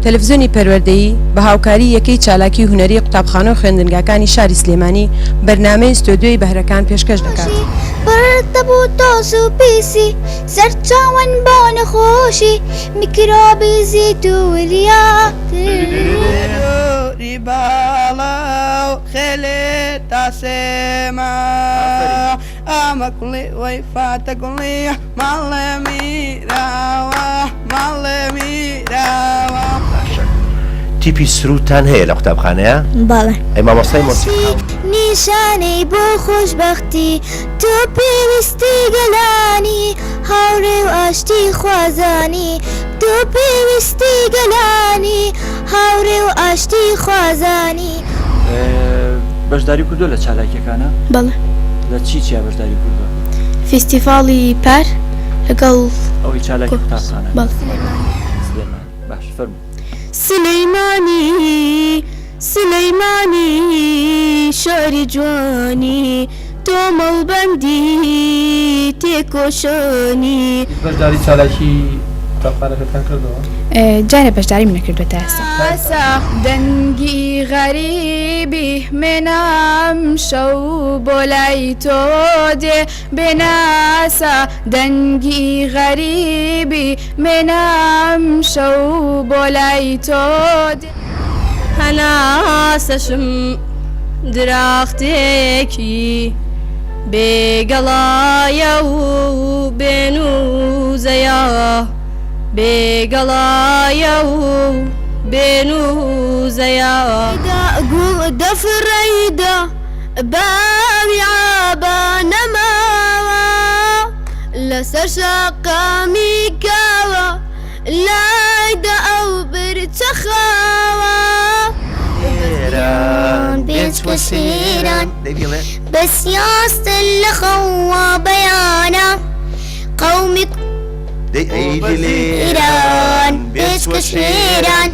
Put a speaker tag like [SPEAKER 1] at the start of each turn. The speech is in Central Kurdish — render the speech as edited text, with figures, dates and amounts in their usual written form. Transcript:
[SPEAKER 1] تەلەڤیزیۆنی پەروەردەیی بە هاوکاری یەکەی چالاکی هونەری قوتابخانە و خوێندنگاکانی شاری سلێمانی بەرنامەی ستۆدیۆی بەهرەکان پێشکەش دەکات.
[SPEAKER 2] بەردەبوو تۆز و پیسی سەرچاوەن بۆ نەخۆشی میکرۆبی زیت و وریاتری
[SPEAKER 3] باڵاو خێلێ تاسێمە ئەمە کوڵی وەی فاتە گوڵی ماڵێ میراوە ماڵێ میراوە.
[SPEAKER 4] تیپی سروتان هەیە لە قوتابخانەیە؟
[SPEAKER 2] بەڵێ.
[SPEAKER 4] ئەی مامۆستای مۆسیقی
[SPEAKER 2] نیشانەی بۆ خۆشبەختی تۆ پێویستی گەلانی هاوڕێ و ئاشتی خوازانی تۆ پێویستی گەلانی هاوڕێ و ئاشتی خوازانی.
[SPEAKER 5] بەشداری کردو لە چالاکیەکانە؟
[SPEAKER 6] بەڵێ.
[SPEAKER 5] لە چیا بەشداری کردو؟
[SPEAKER 6] فیستیڤاڵی پەر لەگەڵ
[SPEAKER 5] ئەوەی چالاکی قوتابخانە.
[SPEAKER 6] بەڵێ.
[SPEAKER 5] سلێمان باش فەرموو.
[SPEAKER 6] سلەیمانی سلەیمانی شاری جوانی تۆ مەڵبەندی تێکۆشانی.
[SPEAKER 7] بەشداری چالاکی قوتابخانەکەتان کردەوە؟
[SPEAKER 6] جارێ بەشداری منەکردوێتە ئێستا.
[SPEAKER 8] ئاسا دەنگی غەریبی منام شەو بۆ لای تۆ دێ بێناسا دەنگی غەریبی منام شەو بۆ لای تۆ دێ هەناسەشم دراختێکی بێگەڵایە و بێنووزەیە بێگەڵایە و بێنووزەیە
[SPEAKER 2] دەفڕەیدا باوی عابە نەماوە لەسەر شەقامی کاوە لایدا ئەو برچەخاوە بێچکە شێران بەسیاستن لە خەوا بەیانە قەومی
[SPEAKER 4] دەی ئەی دلێران
[SPEAKER 2] ایران بێچکە شێران